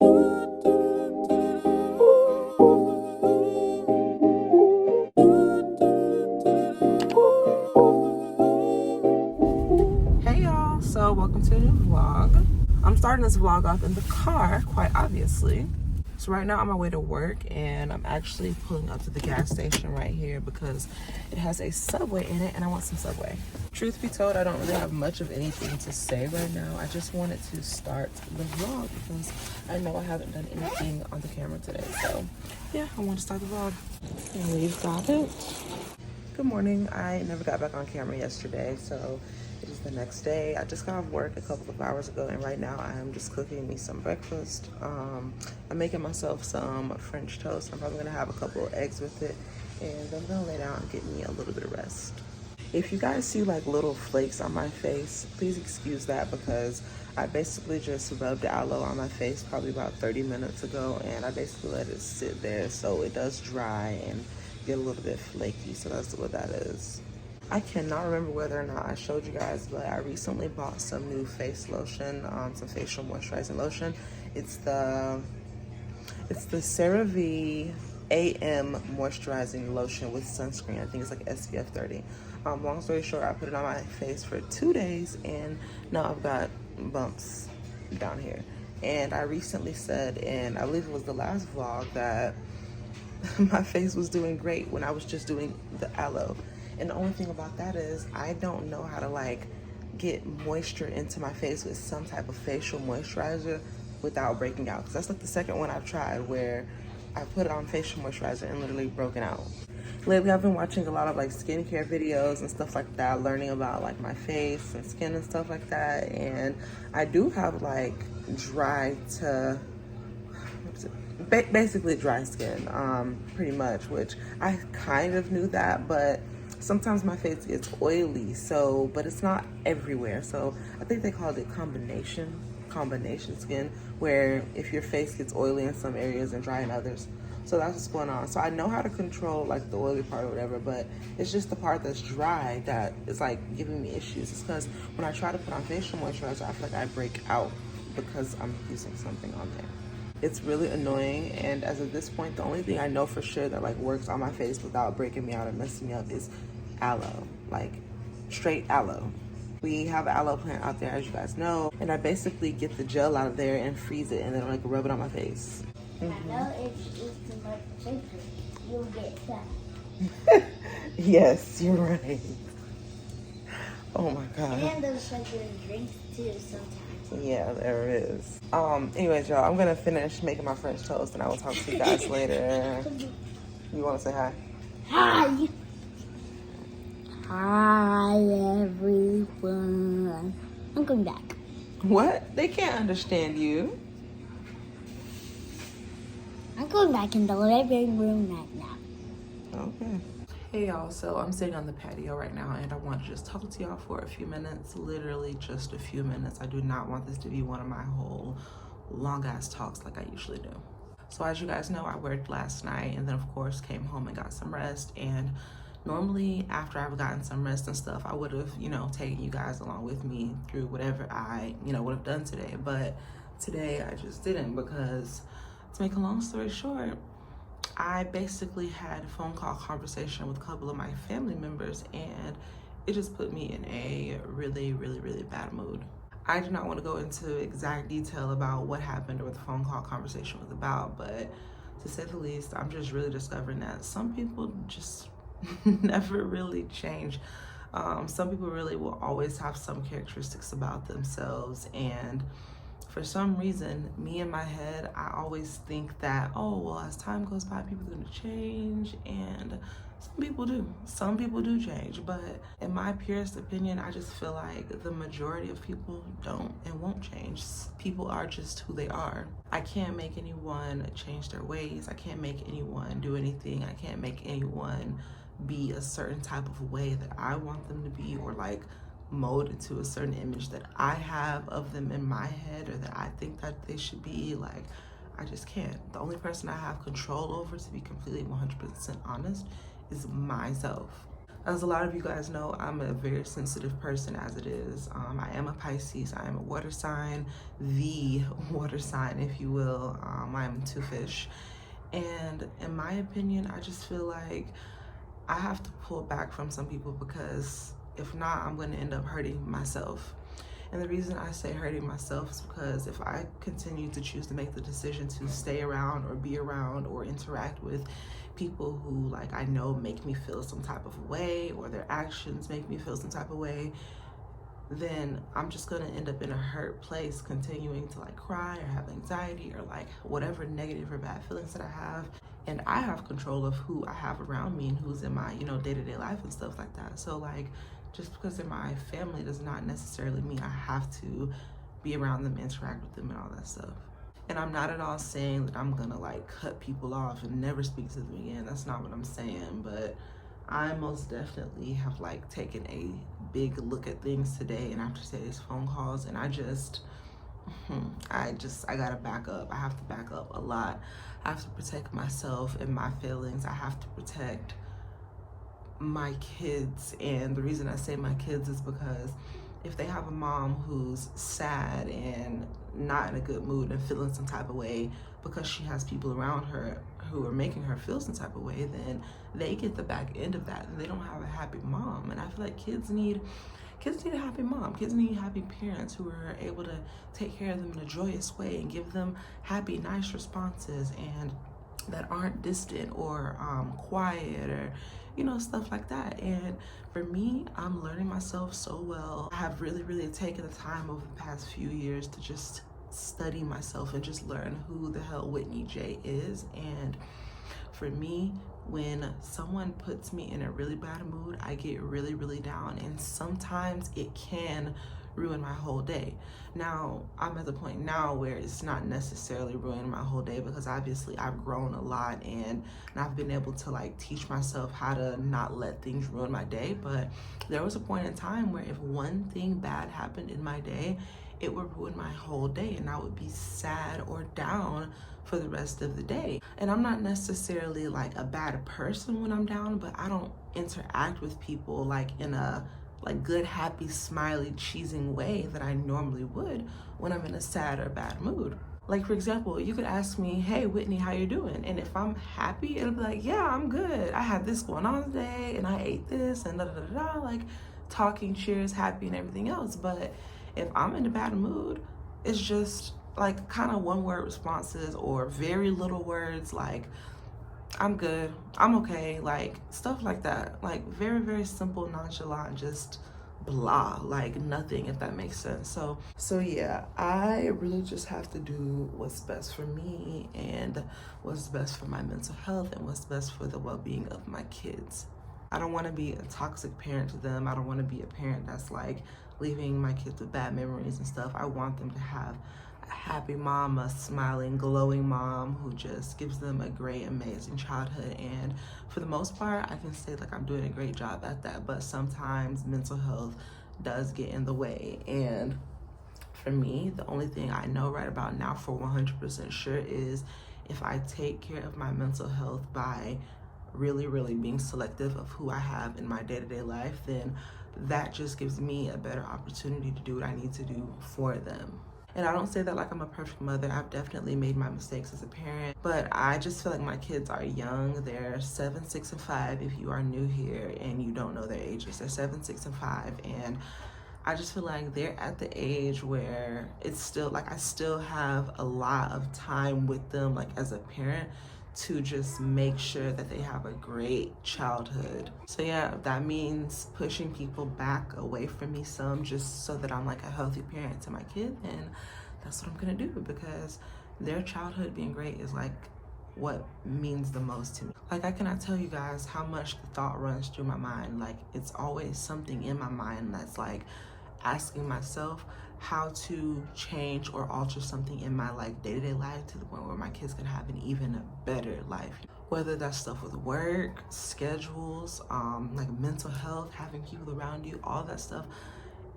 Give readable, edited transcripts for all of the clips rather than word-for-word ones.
Hey y'all, so welcome to a new vlog. I'm starting this vlog off in the car, quite obviously. So right now I'm on my way to work and I'm actually pulling up to the gas station right here because it has a Subway in it and I want some Subway. Truth be told, I don't really have much of anything to say right now. I just wanted to start the vlog because I know I haven't done anything on the camera today. So yeah, I want to start the vlog. And we've got it. Good morning. I never got back on camera yesterday, so it is the next day. I just got off work a couple of hours ago, and right now I am just cooking me some breakfast. I'm making myself some French toast. I'm probably gonna have a couple of eggs with it, and I'm gonna lay down and get me a little bit of rest. If you guys see like little flakes on my face, please excuse that because I basically just rubbed aloe on my face probably about 30 minutes ago, and I basically let it sit there so it does dry and get a little bit flaky. So that's what that is. I cannot remember whether or not I showed you guys, but I recently bought some new face lotion, some facial moisturizing lotion. It's the CeraVe AM moisturizing lotion with sunscreen. I think it's like SPF 30. Long story short, I put it on my face for 2 days and now I've got bumps down here. And I recently said, and I believe it was the last vlog, that my face was doing great when I was just doing the aloe. And the only thing about that is I don't know how to like get moisture into my face with some type of facial moisturizer without breaking out. Because that's like the second one I've tried where I put on facial moisturizer and literally broken out. Lately I've been watching a lot of like skincare videos and stuff like that, learning about like my face and skin and stuff like that. And I do have like dry to basically dry skin, pretty much, which I kind of knew that, but sometimes my face gets oily, so, but it's not everywhere. So I think they called it combination skin, where if your face gets oily in some areas and dry in others. So that's what's going on. So I know how to control like the oily part or whatever, but it's just the part that's dry that is like giving me issues. It's because when I try to put on facial moisturizer, I feel like I break out because I'm using something on there. It's really annoying, and as of this point, the only thing I know for sure that like works on my face without breaking me out and messing me up is aloe, like straight aloe. We have an aloe plant out there, as you guys know, and I basically get the gel out of there and freeze it and then like rub it on my face. I know if you eat too much sugar, you'll get fat. Yes, you're right. Oh my God. And those sugar drinks too sometimes. Yeah, there is. Anyways, y'all, I'm gonna finish making my French toast and I will talk to you guys later. You wanna say hi? Hi! Hi, everyone. I'm coming back. What? They can't understand you. I'm going back in the living room right now. Okay. Hey y'all, so I'm sitting on the patio right now and I want to just talk to y'all for a few minutes, literally just a few minutes. I do not want this to be one of my whole long ass talks like I usually do. So as you guys know, I worked last night and then of course came home and got some rest, and normally after I've gotten some rest and stuff, I would have, taken you guys along with me through whatever I, would have done today. But today I just didn't because, to make a long story short, I basically had a phone call conversation with a couple of my family members and it just put me in a really, really, really bad mood. I do not want to go into exact detail about what happened or what the phone call conversation was about, but to say the least, I'm just really discovering that some people just never really change. Some people really will always have some characteristics about themselves, and for some reason, me in my head, I always think that, oh, well, as time goes by, people are gonna change, and some people do. Some people do change, but in my purest opinion, I just feel like the majority of people don't and won't change. People are just who they are. I can't make anyone change their ways. I can't make anyone do anything. I can't make anyone be a certain type of way that I want them to be, or like mold into a certain image that I have of them in my head or that I think that they should be. Like, I just can't. The only person I have control over, to be completely 100% honest, is myself. As a lot of you guys know, I'm a very sensitive person as it is. I am a Pisces. I am a water sign, the water sign, if you will. I am two fish. And in my opinion, I just feel like I have to pull back from some people, because if not, I'm going to end up hurting myself. And the reason I say hurting myself is because if I continue to choose to make the decision to stay around or be around or interact with people who, like, I know make me feel some type of way, or their actions make me feel some type of way, then I'm just gonna end up in a hurt place, continuing to like cry or have anxiety or like whatever negative or bad feelings that I have. And I have control of who I have around me and who's in my, you know, day-to-day life and stuff like that. So like, just because they're my family does not necessarily mean I have to be around them, interact with them and all that stuff. And I'm not at all saying that I'm gonna like cut people off and never speak to them again. That's not what I'm saying. But I most definitely have like taken a big look at things today and after today's phone calls, and I gotta back up. I have to back up a lot. I have to protect myself and my feelings. I have to protect my kids. And the reason I say my kids is because if they have a mom who's sad and not in a good mood and feeling some type of way because she has people around her who are making her feel some type of way, then they get the back end of that, and they don't have a happy mom. And I feel like kids need a happy mom. Kids need happy parents who are able to take care of them in a joyous way and give them happy, nice responses, and that aren't distant or quiet or, you know, stuff like that. And for me, I'm learning myself so well. I have really, really taken the time over the past few years to just study myself and just learn who the hell Whitney Jayy is. And for me, when someone puts me in a really bad mood, I get really, really down, and sometimes it can ruin my whole day. Now, I'm at the point now where it's not necessarily ruining my whole day, because obviously I've grown a lot and I've been able to like teach myself how to not let things ruin my day. But there was a point in time where if one thing bad happened in my day, it would ruin my whole day, and I would be sad or down for the rest of the day. And I'm not necessarily like a bad person when I'm down, but I don't interact with people like in a like good, happy, smiley, cheesing way that I normally would when I'm in a sad or bad mood. Like, for example, you could ask me, hey, Whitney, how you doing? And if I'm happy, it'll be like, yeah, I'm good. I had this going on today and I ate this and da da da da, like talking, cheers, happy and everything else. But if I'm in a bad mood, it's just like kind of one word responses or very little words like, I'm good, I'm okay, like stuff like that. Like very, very simple, nonchalant, just blah, like nothing, if that makes sense. So yeah, I really just have to do what's best for me and what's best for my mental health and what's best for the well-being of my kids. I don't want to be a toxic parent to them. I don't want to be a parent that's like leaving my kids with bad memories and stuff. I want them to have a happy mom, a smiling, glowing mom who just gives them a great, amazing childhood. And for the most part, I can say like I'm doing a great job at that, but sometimes mental health does get in the way. And for me, the only thing I know right about now for 100% sure is if I take care of my mental health by really, really being selective of who I have in my day-to-day life, then that just gives me a better opportunity to do what I need to do for them. And I don't say that like I'm a perfect mother. I've definitely made my mistakes as a parent, but I just feel like my kids are young. They're 7, 6, and 5 if you are new here and you don't know their ages. They're 7, 6, and 5, and I just feel like they're at the age where it's still like I still have a lot of time with them, like as a parent, to just make sure that they have a great childhood. So yeah, that means pushing people back away from me some, just so that I'm like a healthy parent to my kid. And that's what I'm gonna do, because their childhood being great is like what means the most to me. Like, I cannot tell you guys how much the thought runs through my mind. Like, it's always something in my mind that's like asking myself how to change or alter something in my like day-to-day life to the point where my kids can have an even better life. Whether that's stuff with work, schedules, like mental health, having people around you, all that stuff,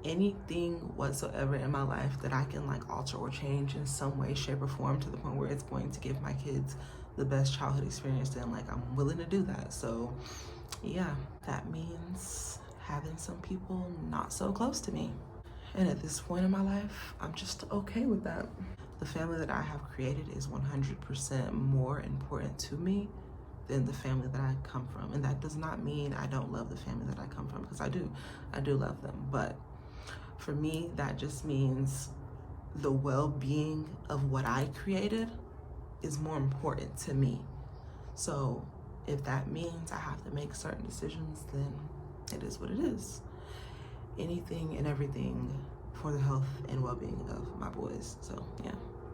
anything whatsoever in my life that I can like alter or change in some way, shape, or form to the point where it's going to give my kids the best childhood experience, then like I'm willing to do that. So yeah, that means having some people not so close to me. And at this point in my life, I'm just okay with that. The family that I have created is 100% more important to me than the family that I come from. And that does not mean I don't love the family that I come from, because I do love them. But for me, that just means the well-being of what I created is more important to me. So if that means I have to make certain decisions, then it is what it is. Anything and everything for the health and well-being of my boys. So yeah,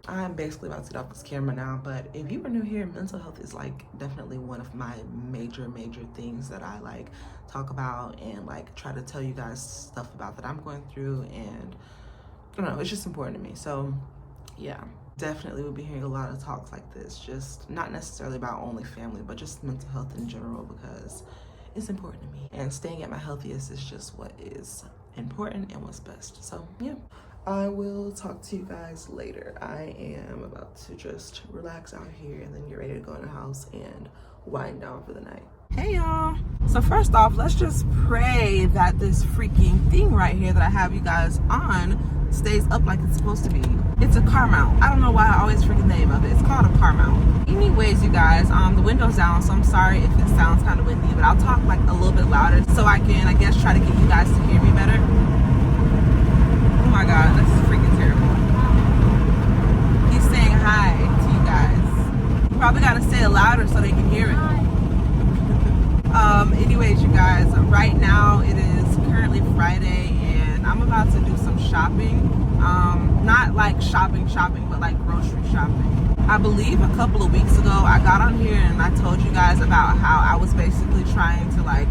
I'm basically about to get off this camera now, but if you are new here, mental health is like definitely one of my major things that I like talk about and like try to tell you guys stuff about that I'm going through, and I don't know, it's just important to me. So yeah, definitely we'll be hearing a lot of talks like this, just not necessarily about only family, but just mental health in general, because it's important to me, and staying at my healthiest is just what is important and what's best. So yeah, I will talk to you guys later. I am about to just relax out here and then get ready to go in the house and wind down for the night. Hey y'all, so first off, let's just pray that this freaking thing right here that I have you guys on stays up like it's supposed to be. It's a car mount. I don't know why I always forget the name of it. It's called a car mount. Anyways, you guys, the window's down, so I'm sorry if it sounds kind of windy, but I'll talk like a little bit louder so I can, I guess, try to get you guys to hear me better. Oh my God, this is freaking terrible. He's saying hi to you guys. You probably gotta say it louder so they can hear it. Anyways, you guys, right now it is currently Friday and I'm about to do some shopping. Not like shopping, but like grocery shopping. I believe a couple of weeks ago I got on here and I told you guys about how I was basically trying to like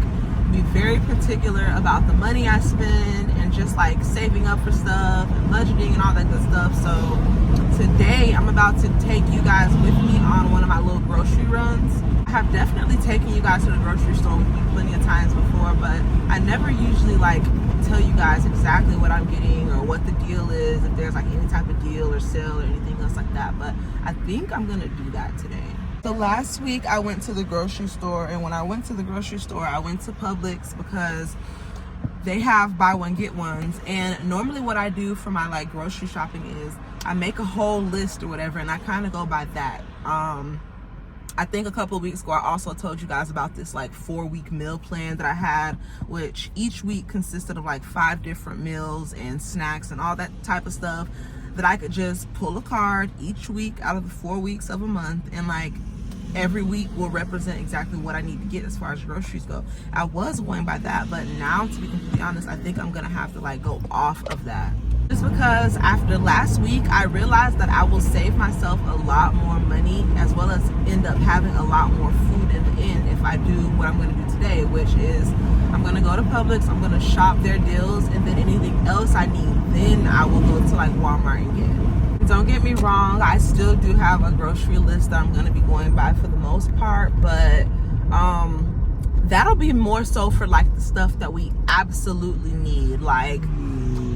be very particular about the money I spend and just like saving up for stuff and budgeting and all that good stuff. So today I'm about to take you guys with me on one of my little grocery runs. I have definitely taken you guys to the grocery store with me plenty of times before, but I never usually like tell you guys exactly what I'm getting or what the deal is, if there's like any type of deal or sale or anything else like that. But I think I'm gonna do that today. So last week I went to the grocery store, and when I went to the grocery store, I went to Publix because they have buy one get ones. And normally what I do for my like grocery shopping is I make a whole list or whatever, and I kind of go by that. I think a couple of weeks ago I also told you guys about this like 4-week meal plan that I had, which each week consisted of like 5 different meals and snacks and all that type of stuff that I could just pull a card each week out of the 4 weeks of a month, and like every week will represent exactly what I need to get as far as groceries go. I was going by that, but now, to be completely honest, I think I'm gonna have to like go off of that. Just because after last week, I realized that I will save myself a lot more money, as well as end up having a lot more food in the end if I do what I'm gonna do today, which is I'm gonna go to Publix, I'm gonna shop their deals, and then anything else I need, then I will go to like Walmart and get. Don't get me wrong, I still do have a grocery list that I'm gonna be going by for the most part, but that'll be more so for like the stuff that we absolutely need, like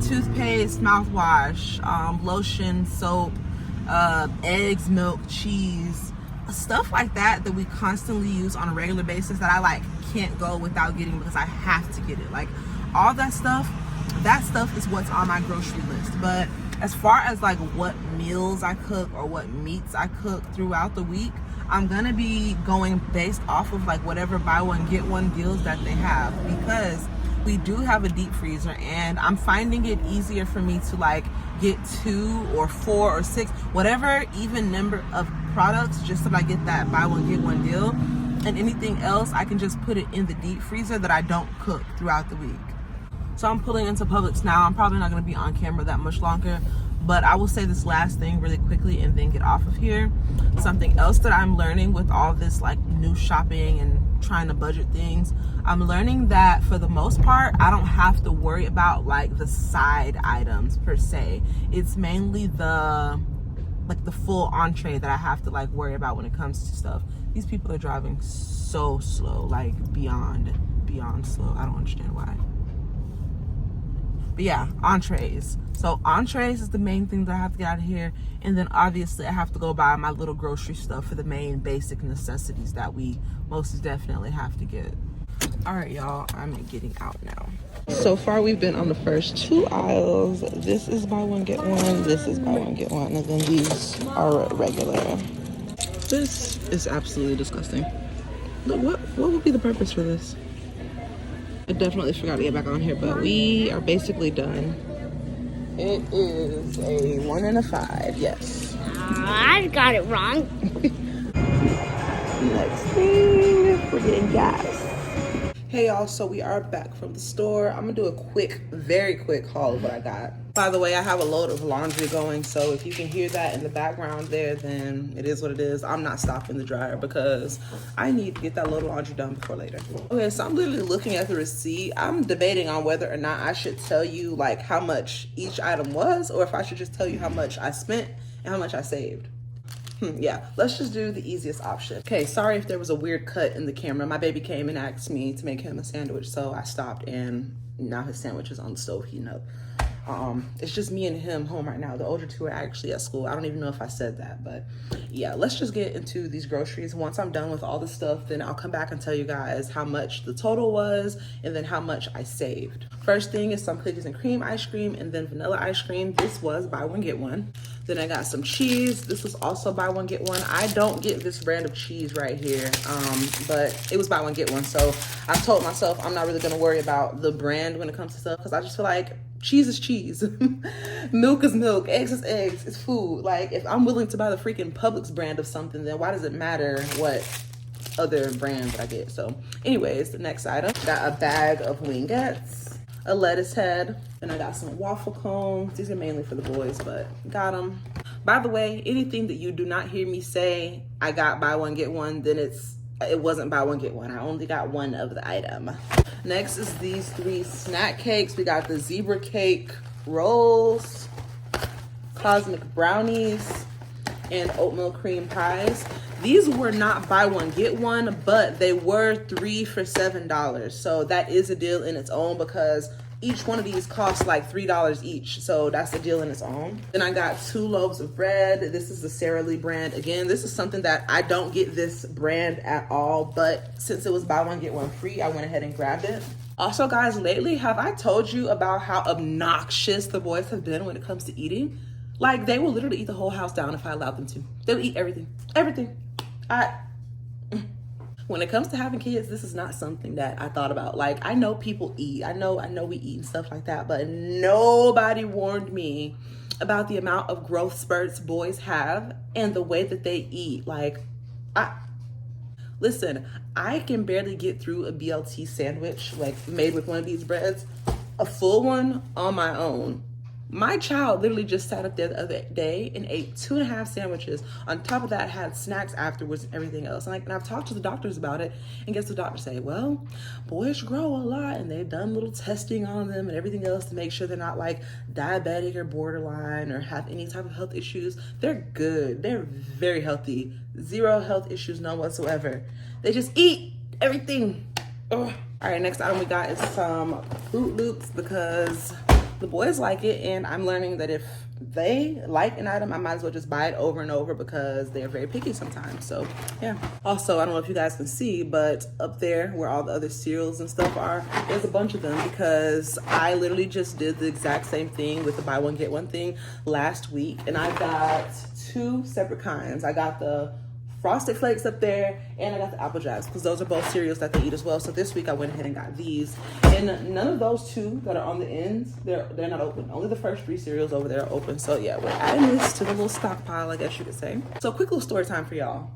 toothpaste, mouthwash, lotion, soap, eggs, milk, cheese, stuff like that we constantly use on a regular basis that I like can't go without getting because I have to get it. Like all that stuff is what's on my grocery list. But as far as like what meals I cook or what meats I cook throughout the week, I'm gonna be going based off of like whatever buy one get one deals that they have, because we do have a deep freezer and I'm finding it easier for me to like get 2 or 4 or 6, whatever even number of products, just so that I get that buy one get one deal, and anything else I can just put it in the deep freezer that I don't cook throughout the week. So I'm pulling into Publix now. I'm probably not going to be on camera that much longer, but I will say this last thing really quickly and then get off of here. Something else that I'm learning with all this like new shopping and trying to budget things, I'm learning that for the most part I don't have to worry about like the side items per se. It's mainly the full entree that I have to like worry about when it comes to stuff. These people are driving so slow, like beyond slow. I don't understand why. But yeah, entrees. So entrees is the main thing that I have to get out of here. And then obviously I have to go buy my little grocery stuff for the main basic necessities that we most definitely have to get. All right, y'all, I'm getting out now. So far, we've been on the first 2 aisles. This is buy one, get one. This is buy one, get one. And then these are regular. This is absolutely disgusting. Look, what would be the purpose for this? I definitely forgot to get back on here, but we are basically done. It is a 1 and a 5, yes. I got it wrong. Next thing, we're getting gas. Hey y'all, so we are back from the store. I'm gonna do a quick, very quick haul of what I got. By the way, I have a load of laundry going, so if you can hear that in the background there, then it is what it is. I'm not stopping the dryer because I need to get that load of laundry done before later. Okay, so I'm literally looking at the receipt. I'm debating on whether or not I should tell you like how much each item was, or if I should just tell you how much I spent and how much I saved. Yeah, let's just do the easiest option. Okay, sorry if there was a weird cut in the camera. My baby came and asked me to make him a sandwich, so I stopped, and now his sandwich is on the stove heating up. It's just me and him home right now. The older two are actually at school. I don't even know if I said that, but yeah, let's just get into these groceries. Once I'm done with all the stuff, then I'll come back and tell you guys how much the total was and then how much I saved. First thing is some cookies and cream ice cream and then vanilla ice cream. This was buy one, get one. Then I got some cheese. This was also buy one, get one. I don't get this brand of cheese right here, but it was buy one, get one. So I told myself I'm not really gonna worry about the brand when it comes to stuff because I just feel like cheese is cheese. Milk is milk. Eggs is eggs. It's food. Like, if I'm willing to buy the freaking Publix brand of something, then why does it matter what other brand that I get? So anyways, the next item, got a bag of wingettes, a lettuce head, and I got some waffle cones. These are mainly for the boys, but got them. By the way, anything that you do not hear me say, I got buy one, get one, then it wasn't buy one, get one. I only got one of the item. Next is these 3 snack cakes. We got the zebra cake rolls, cosmic brownies, and oatmeal cream pies. These were not buy one, get one, but they were 3 for $7. So that is a deal in its own because each one of these costs like $3 each. So that's a deal in its own. Then I got 2 loaves of bread. This is the Sara Lee brand. Again, this is something that I don't get this brand at all, but since it was buy one, get one free, I went ahead and grabbed it. Also, guys, lately, have I told you about how obnoxious the boys have been when it comes to eating? Like, they will literally eat the whole house down if I allowed them to. They'll eat everything. Everything. When it comes to having kids, this is not something that I thought about. Like, I know people eat. I know we eat and stuff like that, but nobody warned me about the amount of growth spurts boys have and the way that they eat. Like, listen, I can barely get through a BLT sandwich, like made with one of these breads, a full one on my own. My child literally just sat up there the other day and ate 2.5 sandwiches. On top of that, had snacks afterwards and everything else. And I've talked to the doctors about it, and guess what the doctors say? Well, boys grow a lot, and they've done little testing on them and everything else to make sure they're not like diabetic or borderline or have any type of health issues. They're good. They're very healthy. 0 health issues, none whatsoever. They just eat everything. Ugh. All right, next item we got is some Fruit Loops because the boys like it, and I'm learning that if they like an item, I might as well just buy it over and over because they're very picky sometimes. So yeah. Also, I don't know if you guys can see, but up there where all the other cereals and stuff are, there's a bunch of them because I literally just did the exact same thing with the buy one, get one thing last week, and I got 2 separate kinds. I got the Frosted Flakes up there, and I got the Apple Jacks because those are both cereals that they eat as well. So this week I went ahead and got these, and none of those 2 that are on the ends, they're not open. Only the first 3 cereals over there are open. So yeah, we're adding this to the little stockpile, I guess you could say. So quick little story time for y'all.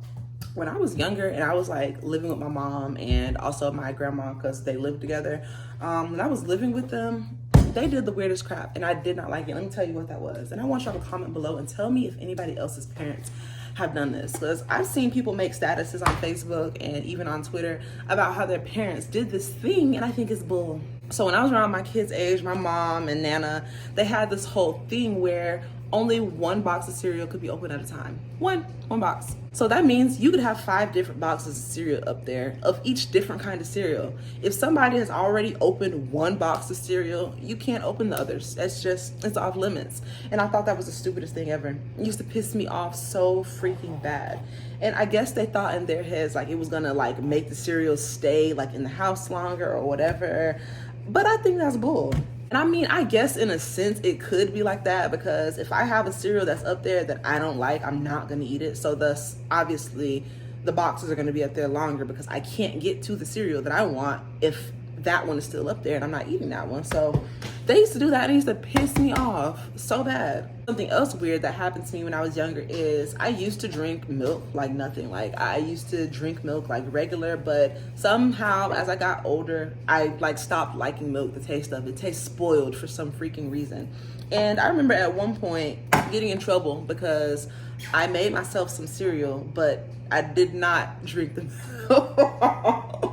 When I was younger and I was like living with my mom and also my grandma because they lived together, when I was living with them, they did the weirdest crap and I did not like it. Let me tell you what that was. And I want y'all to comment below and tell me if anybody else's parents have done this, because I've seen people make statuses on Facebook and even on Twitter about how their parents did this thing, and I think it's bull. So when I was around my kids' age, my mom and Nana, they had this whole thing where only one box of cereal could be opened at a time. One box. So that means you could have 5 different boxes of cereal up there of each different kind of cereal. If somebody has already opened one box of cereal, you can't open the others. It's off limits. And I thought that was the stupidest thing ever. It used to piss me off so freaking bad. And I guess they thought in their heads like it was gonna like make the cereal stay like in the house longer or whatever. But I think that's bull. And I mean, I guess in a sense it could be like that, because if I have a cereal that's up there that I don't like, I'm not gonna eat it. So thus, obviously, the boxes are gonna be up there longer because I can't get to the cereal that I want if that one is still up there and I'm not eating that one. So they used to do that and it used to piss me off so bad. Something else weird that happened to me when I was younger is I used to drink milk like nothing. Like I used to drink milk like regular, but somehow as I got older, I like stopped liking milk. The taste of it tastes spoiled for some freaking reason. And I remember at one point getting in trouble because I made myself some cereal, but I did not drink the milk.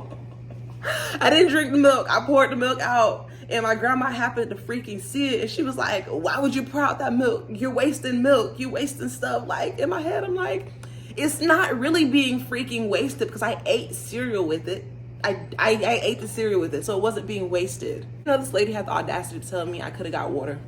I didn't drink the milk. I poured the milk out and my grandma happened to freaking see it and she was like, why would you pour out that milk? You're wasting milk. You're wasting stuff. Like in my head, I'm like, it's not really being freaking wasted because I ate cereal with it. I ate the cereal with it, so it wasn't being wasted. You know, this lady had the audacity to tell me I could have got water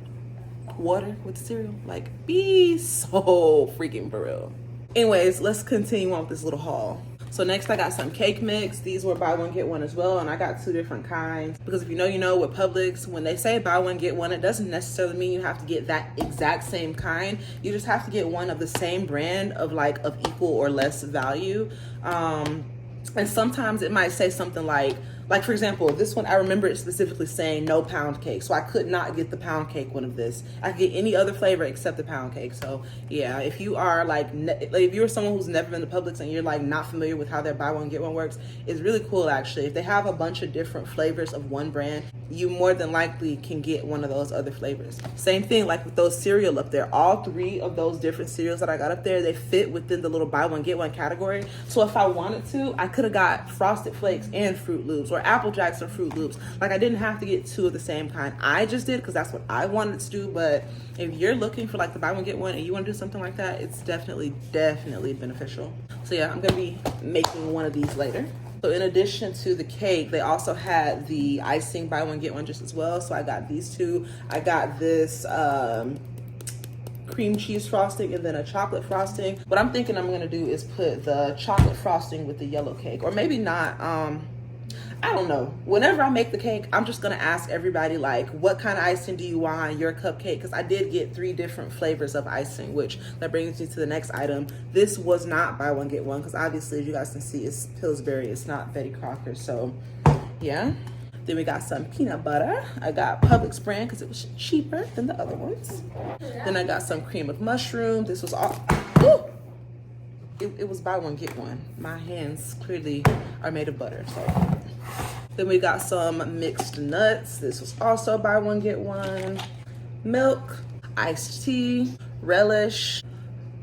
with the cereal. Like, be so freaking for real. Anyways, let's continue on with this little haul. So next I got some cake mix. These were buy one get one as well, and I got 2 different kinds because if you know with Publix, when they say buy one get one, it doesn't necessarily mean you have to get that exact same kind. You just have to get one of the same brand of equal or less value. And sometimes it might say something like for example, this one, I remember it specifically saying no pound cake. So I could not get the pound cake one of this. I could get any other flavor except the pound cake. So yeah, if you are if you're someone who's never been to Publix and you're like not familiar with how their buy one get one works, it's really cool actually. If they have a bunch of different flavors of one brand, you more than likely can get one of those other flavors. Same thing like with those cereal up there. All 3 of those different cereals that I got up there, they fit within the little buy one get one category. So if I wanted to, I could have got Frosted Flakes and Fruit Loops, or Apple Jacks and Fruit Loops. Like I didn't have to get 2 of the same kind. I just did because that's what I wanted to do. But if you're looking for like the buy one get one and you want to do something like that, it's definitely beneficial. So yeah, I'm gonna be making one of these later. So in addition to the cake, they also had the icing buy one get one just as well. So I got these 2. I got this cream cheese frosting and then a chocolate frosting. What I'm thinking I'm gonna do is put the chocolate frosting with the yellow cake, or maybe not. I don't know. Whenever I make the cake, I'm just gonna ask everybody like, what kind of icing do you want on your cupcake? Because I did get 3 different flavors of icing, which that brings me to the next item. This was not buy one get one because obviously, as you guys can see, it's Pillsbury. It's not Betty Crocker. So yeah. Then we got some peanut butter. I got Publix brand because it was cheaper than the other ones. Then I got some cream of mushroom. This was all. Ooh! It was buy one get one. My hands clearly are made of butter. So then we got some mixed nuts. This was also buy one get one. Milk, iced tea, relish,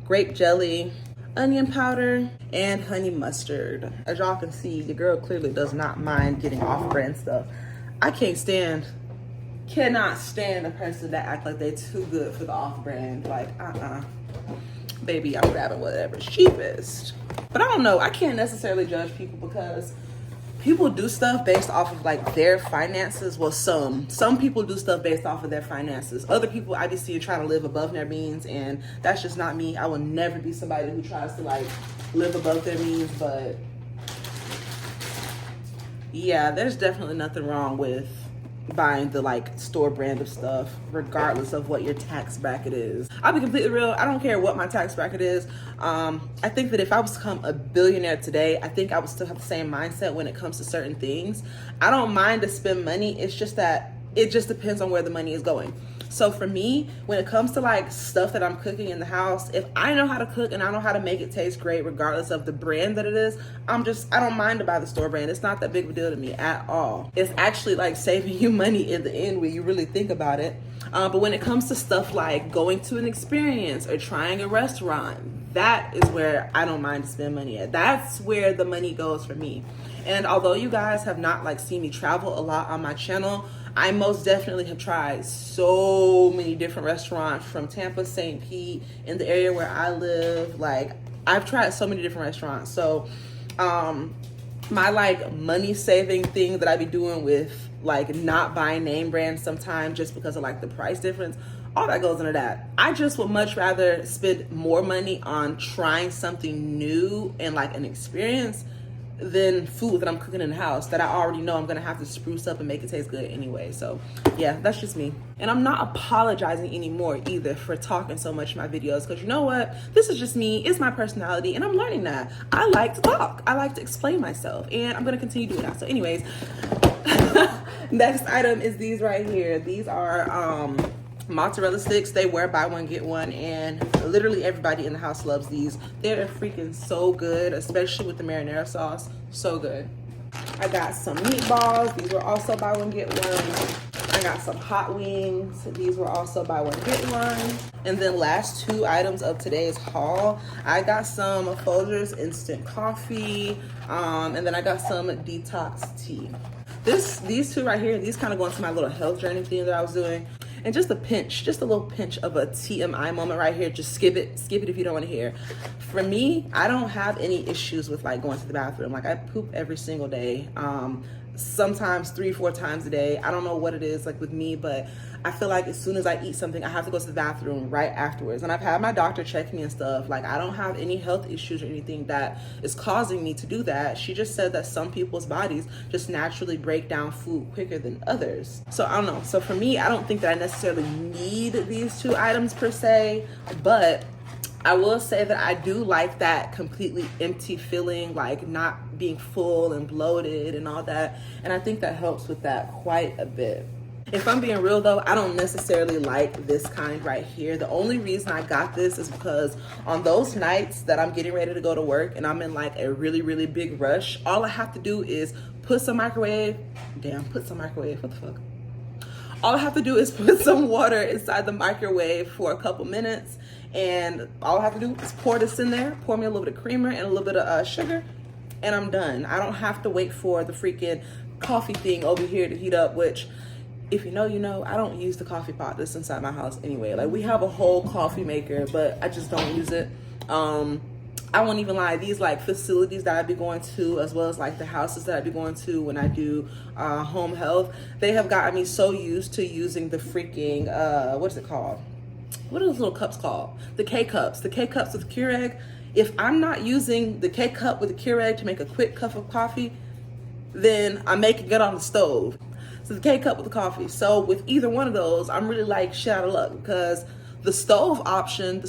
grape jelly, onion powder, and honey mustard. As y'all can see, the girl clearly does not mind getting off-brand stuff. I cannot stand a person that act like they too good for the off-brand. Like, baby, I'm grabbing whatever's cheapest. But I don't know, I can't necessarily judge people because people do stuff based off of like their finances. Well, some people do stuff based off of their finances. Other people I just see trying to live above their means, and that's just not me. I will never be somebody who tries to like live above their means. But yeah, there's definitely nothing wrong with buying the like store brand of stuff regardless of what your tax bracket is. I'll be completely real, I don't care what my tax bracket is. I think that if I was to become a billionaire today, I think I would still have the same mindset when it comes to certain things. I don't mind to spend money, it's just that it just depends on where the money is going. So for me, when it comes to like stuff that I'm cooking in the house, if I know how to cook and I know how to make it taste great regardless of the brand that it is, I don't mind to buy the store brand. It's not that big of a deal to me at all. It's actually like saving you money in the end when you really think about it. But when it comes to stuff like going to an experience or trying a restaurant, that is where I don't mind to spend money at. That's where the money goes for me. And although you guys have not like seen me travel a lot on my channel, I most definitely have tried so many different restaurants from Tampa, St. Pete, in the area where I live. Like, I've tried so many different restaurants. So my like money saving thing that I be doing with like not buying name brands sometimes just because of like the price difference, all that goes into that. I just would much rather spend more money on trying something new and like an experience than food that I'm cooking in the house that I already know I'm gonna have to spruce up and make it taste good anyway. So yeah, that's just me. And I'm not apologizing anymore either for talking so much in my videos, because you know what? This is just me, it's my personality, and I'm learning that. I like to talk, I like to explain myself, and I'm gonna continue doing that. So anyways, next item is these right here. These are mozzarella sticks. They were buy one get one, and literally everybody in the house loves these. They're freaking so good, especially with the marinara sauce. So good. I got some meatballs. These were also buy one get one. I got some hot wings. These were also buy one get one. And then last two items of today's haul, I got some Folgers instant coffee, and then I got some detox tea. These two right here, these kind of go into my little health journey thing that I was doing. And just a pinch, just a little pinch of a TMI moment right here. Just skip it if you don't want to hear. For me, I don't have any issues with like going to the bathroom. Like, I poop every single day. Sometimes 3-4 times a day. I don't know what it is like with me, but I feel like as soon as I eat something, I have to go to the bathroom right afterwards. And I've had my doctor check me and stuff. Like, I don't have any health issues or anything that is causing me to do that. She just said that some people's bodies just naturally break down food quicker than others. So I don't know. So for me, I don't think that I necessarily need these two items per se, but I will say that I do like that completely empty feeling, like not being full and bloated and all that. And I think that helps with that quite a bit. If I'm being real though, I don't necessarily like this kind right here. The only reason I got this is because on those nights that I'm getting ready to go to work and I'm in like a really, really big rush, all I have to do is put some microwave, what the fuck? All I have to do is put some water inside the microwave for a couple minutes, and all I have to do is pour this in there, pour me a little bit of creamer and a little bit of sugar, and I'm done. I don't have to wait for the freaking coffee thing over here to heat up, which, if you know, you know, I don't use the coffee pot that's inside my house anyway. Like, we have a whole coffee maker, but I just don't use it. I won't even lie, these like facilities that I'd be going to, as well as like the houses that I'd be going to when I do home health, they have gotten me so used to using the freaking, what is it called? What are those little cups called? The K-cups. The K-cups with Keurig. If I'm not using the K-cup with the Keurig to make a quick cup of coffee, then I'm making it on the stove. So the K-cup with the coffee. So with either one of those, I'm really like shit out of luck, because the stove option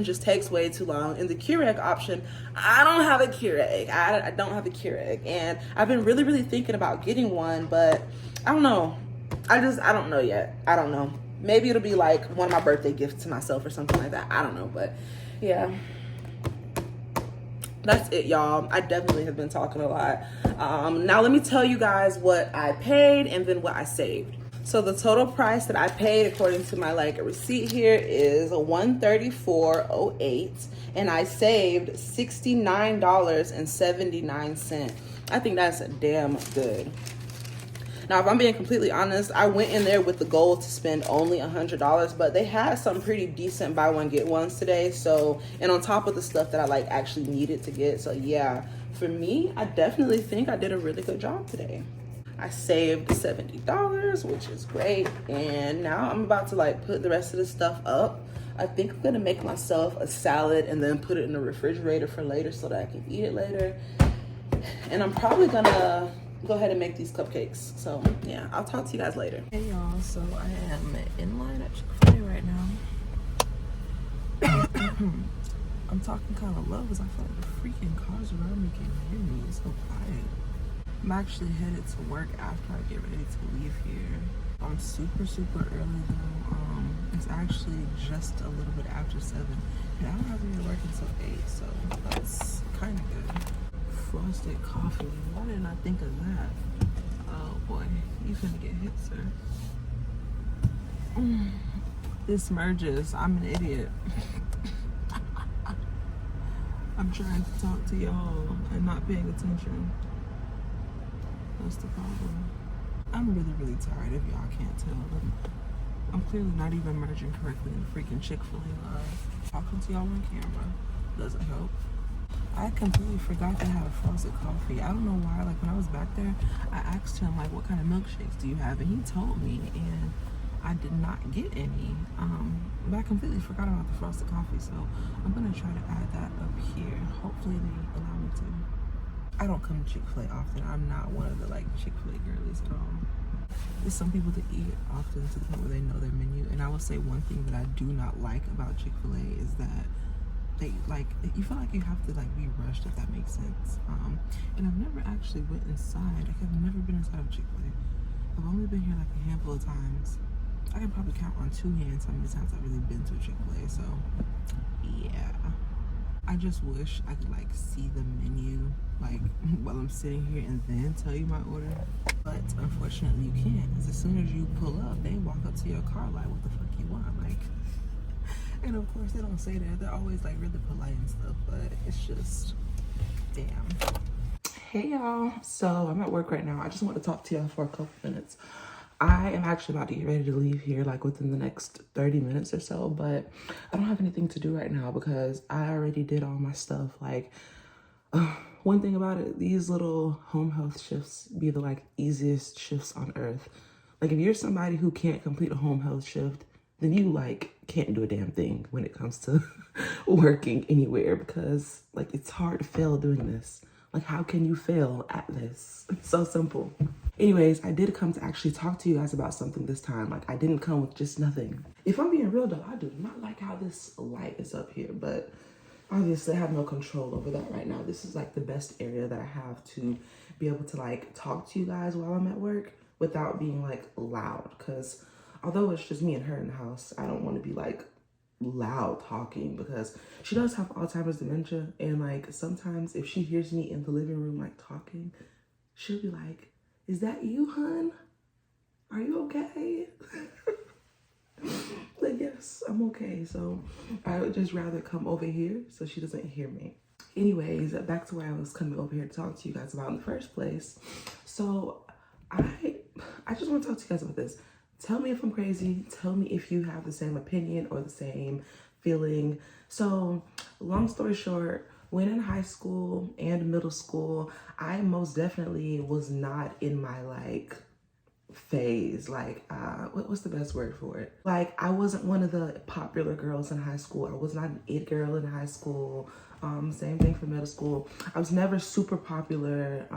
just takes way too long. And the Keurig option, I don't have a Keurig. I don't have a Keurig. And I've been really, really thinking about getting one, but I don't know. I don't know yet. I don't know. Maybe it'll be like one of my birthday gifts to myself or something like that. I don't know, but yeah. That's it, y'all. I definitely have been talking a lot. Now let me tell you guys what I paid and then what I saved. So the total price that I paid, according to my like receipt here, is $134.08, and I saved $69.79. I think that's damn good. Now, if I'm being completely honest, I went in there with the goal to spend only $100, but they had some pretty decent buy one get ones today. So, and on top of the stuff that I like actually needed to get. So yeah, for me, I definitely think I did a really good job today. I saved $70, which is great. And now I'm about to like put the rest of this stuff up. I think I'm gonna make myself a salad and then put it in the refrigerator for later so that I can eat it later. And I'm probably gonna go ahead and make these cupcakes. So yeah, I'll talk to you guys later. Hey y'all, so I am in line at Chick-fil-A right now. I'm talking kind of low because I feel like the freaking cars around me can't hear me. It's so quiet. I'm actually headed to work after I get ready to leave here. I'm super early though. It's actually just a little bit after 7. And I don't have to be to work until 8, so that's kind of good. Frosted coffee. Why didn't I think of that? Oh boy, you finna get hit, sir. This merges. I'm an idiot. I'm trying to talk to y'all and not paying attention. That's the problem. I'm really, really tired if y'all can't tell. I'm clearly not even merging correctly in freaking Chick-fil-A live. Talking to y'all on camera doesn't help. I completely forgot they had a frosted coffee. I don't know why. Like when I was back there, I asked him like, what kind of milkshakes do you have? And he told me, and I did not get any. But I completely forgot about the frosted coffee. So I'm gonna try to add that up here. Hopefully they allow me to. I don't come to Chick-fil-A often. I'm not one of the like Chick-fil-A girlies at all. There's some people that eat often to the point where they know their menu. And I will say one thing that I do not like about Chick-fil-A is that they like, you feel like you have to like be rushed, if that makes sense. And I've never actually went inside. Like I've never been inside of Chick-fil-A. I've only been here like a handful of times. I can probably count on 2 hands how many times I've really been to a Chick-fil-A. So yeah, I just wish I could like see the menu like while I'm sitting here and then tell you my order. But unfortunately you can't, because as soon as you pull up, they walk up to your car like, what the fuck you want? Like, and of course they don't say that. They're always like really polite and stuff, but it's just, damn. Hey y'all, so I'm at work right now. I just want to talk to y'all for a couple minutes. I am actually about to get ready to leave here like within the next 30 minutes or so, but I don't have anything to do right now because I already did all my stuff. Like, one thing about it, these little home health shifts be the like easiest shifts on earth. Like if you're somebody who can't complete a home health shift, then you like can't do a damn thing when it comes to working anywhere, because like it's hard to fail doing this. Like how can you fail at this? It's so simple. Anyways, I did come to actually talk to you guys about something this time. Like I didn't come with just nothing. If I'm being real though, I do not like how this light is up here, but obviously I have no control over that right now. This is like the best area that I have to be able to like talk to you guys while I'm at work without being like loud, because although it's just me and her in the house, I don't want to be like loud talking, because she does have Alzheimer's dementia, and like sometimes if she hears me in the living room like talking, she'll be like, is that you, hun? Are you okay? Like, yes, I'm okay. So I would just rather come over here so she doesn't hear me. Anyways, back to where I was coming over here to talk to you guys about in the first place. So I just want to talk to you guys about this. Tell me if I'm crazy. Tell me if you have the same opinion or the same feeling. So long story short, when in high school and middle school, I most definitely was not in my like phase. Like, what's the best word for it? Like, I wasn't one of the popular girls in high school. I was not an it girl in high school. Same thing for middle school. I was never super popular.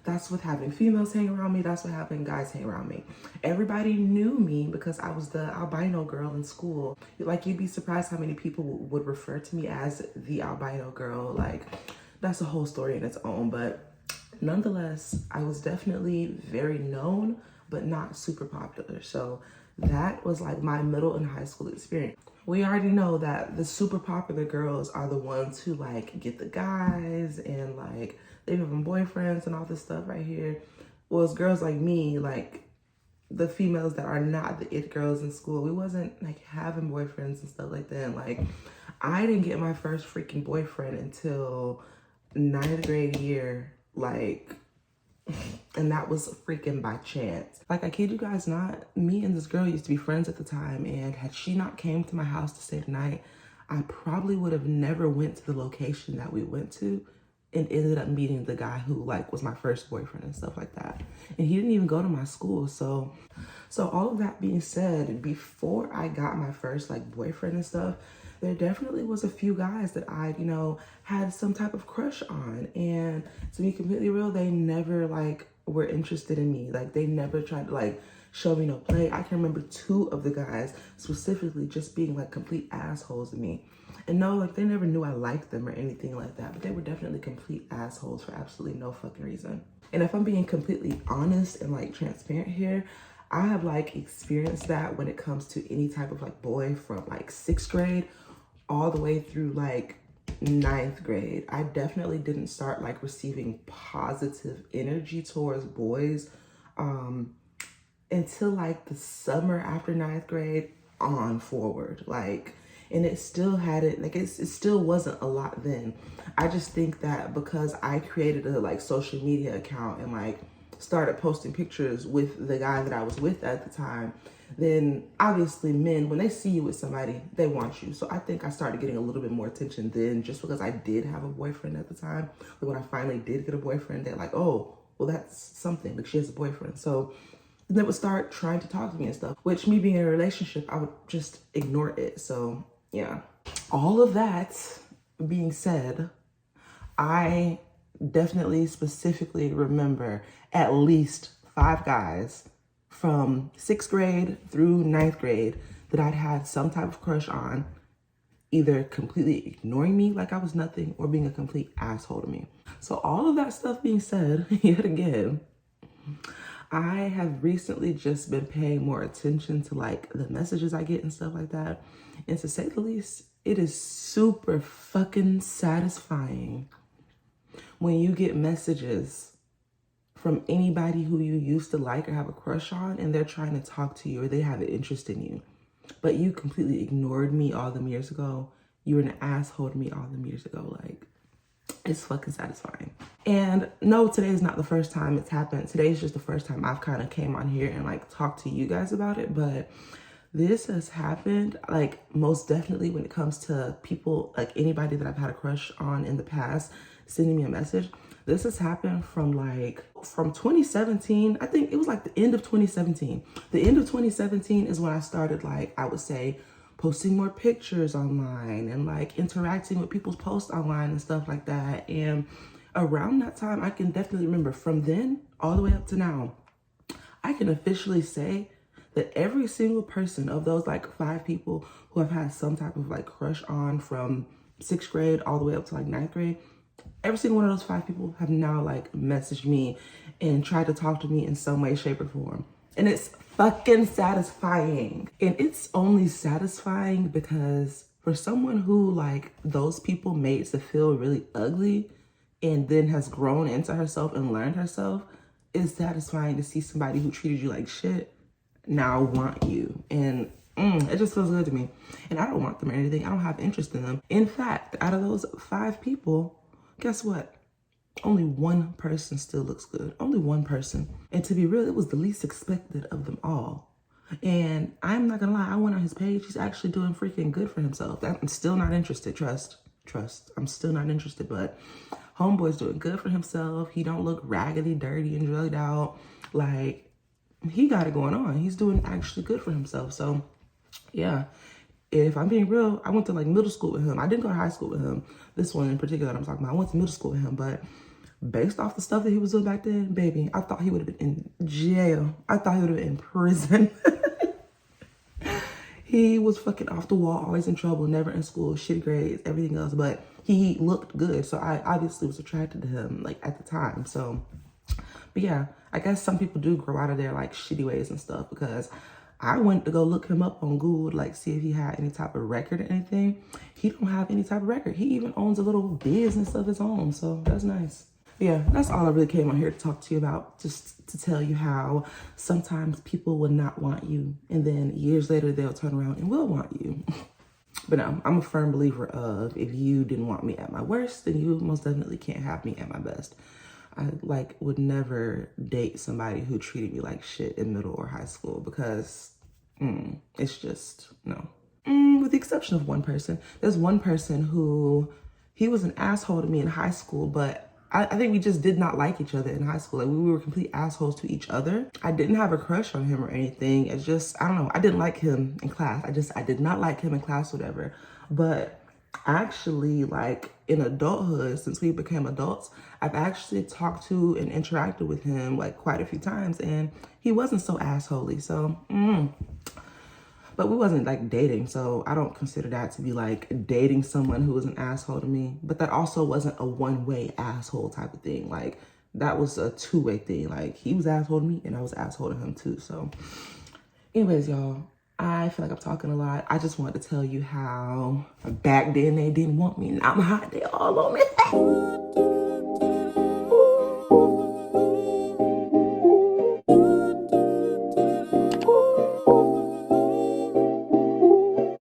That's what having females hang around me. That's what having guys hang around me. Everybody knew me because I was the albino girl in school. Like, you'd be surprised how many people would refer to me as the albino girl. Like, that's a whole story in its own. But nonetheless, I was definitely very known, but not super popular. So that was like my middle and high school experience. We already know that the super popular girls are the ones who like get the guys and like they have boyfriends and all this stuff right here. Well, it's girls like me, like the females that are not the it girls in school. We wasn't like having boyfriends and stuff like that. And, like, I didn't get my first freaking boyfriend until 9th grade year, like, and that was freaking by chance. Like, I kid you guys not, me and this girl used to be friends at the time, and had she not came to my house to stay the night, I probably would have never went to the location that we went to and ended up meeting the guy who like was my first boyfriend and stuff like that. And he didn't even go to my school. So all of that being said, before I got my first like boyfriend and stuff, there definitely was a few guys that I, you know, had some type of crush on. And to be completely real, they never like were interested in me. Like, they never tried to like show me no play. I can remember 2 of the guys specifically just being like complete assholes to me. And no, like, they never knew I liked them or anything like that, but they were definitely complete assholes for absolutely no fucking reason. And if I'm being completely honest and like transparent here, I have like experienced that when it comes to any type of like boy from like 6th grade all the way through like 9th grade. I definitely didn't start like receiving positive energy towards boys until like the summer after 9th grade on forward. Like, and it still hadn't, like, it still wasn't a lot then. I just think that because I created a like social media account and like started posting pictures with the guy that I was with at the time, then obviously men, when they see you with somebody, they want you. So I think I started getting a little bit more attention then, just because I did have a boyfriend at the time. Like when I finally did get a boyfriend, they're like, oh, well, that's something. Like she has a boyfriend. So they would start trying to talk to me and stuff, which me being in a relationship, I would just ignore it. So yeah, all of that being said, I definitely specifically remember at least 5 guys from 6th grade through 9th grade that I'd had some type of crush on, either completely ignoring me like I was nothing or being a complete asshole to me. So all of that stuff being said, yet again, I have recently just been paying more attention to like the messages I get and stuff like that. And to say the least, it is super fucking satisfying when you get messages from anybody who you used to like or have a crush on, and they're trying to talk to you or they have an interest in you, but you completely ignored me all them years ago. You were an asshole to me all them years ago. Like, it's fucking satisfying. And no, today is not the first time it's happened. Today is just the first time I've kind of came on here and like talked to you guys about it, but this has happened like most definitely when it comes to people, like anybody that I've had a crush on in the past sending me a message. This has happened from 2017. I think it was like the end of 2017. The end of 2017 is when I started, like, I would say, posting more pictures online and like interacting with people's posts online and stuff like that. And around that time, I can definitely remember from then all the way up to now, I can officially say that every single person of those like 5 people who have had some type of like crush on from 6th grade all the way up to like 9th grade, every single one of those 5 people have now like messaged me and tried to talk to me in some way, shape, or form. And it's fucking satisfying. And it's only satisfying because for someone who like those people made to feel really ugly and then has grown into herself and learned herself, it's satisfying to see somebody who treated you like shit now want you. And it just feels good to me. And I don't want them or anything. I don't have interest in them. In fact, out of those 5 people, guess what? Only one person still looks good. Only one person. And to be real, it was the least expected of them all. And I'm not gonna lie, I went on his page. He's actually doing freaking good for himself. I'm still not interested. Trust. I'm still not interested, but homeboy's doing good for himself. He don't look raggedy, dirty, and drugged out. Like, he got it going on. He's doing actually good for himself. So yeah, if I'm being real, I went to like middle school with him. I didn't go to high school with him. This one in particular that I'm talking about, I went to middle school with him, but based off the stuff that he was doing back then, baby, I thought he would have been in jail. I thought he would have been in prison. He was fucking off the wall, always in trouble, never in school, shitty grades, everything else, but he looked good. So I obviously was attracted to him like at the time. So, but yeah, I guess some people do grow out of their like shitty ways and stuff, because I went to go look him up on Google to like see if he had any type of record or anything. He don't have any type of record. He even owns a little business of his own. So that's nice. Yeah, that's all I really came on here to talk to you about, just to tell you how sometimes people will not want you, and then years later they'll turn around and will want you. But no, I'm a firm believer of, if you didn't want me at my worst, then you most definitely can't have me at my best. I like would never date somebody who treated me like shit in middle or high school, because it's just no. With the exception of one person. There's one person who, he was an asshole to me in high school, but I think we just did not like each other in high school. Like, we were complete assholes to each other. I didn't have a crush on him or anything. It's just, I don't know. I didn't like him in class. I did not like him in class, whatever. But actually, like in adulthood, since we became adults, I've actually talked to and interacted with him like quite a few times, and he wasn't so assholey. So, but we wasn't like dating, so I don't consider that to be like dating someone who was an asshole to me. But that also wasn't a one-way asshole type of thing. Like, that was a two-way thing. Like, he was asshole to me and I was asshole to him too. So anyways, y'all, I feel like I'm talking a lot. I just wanted to tell you how back then they didn't want me. Now I'm hot, they all on me.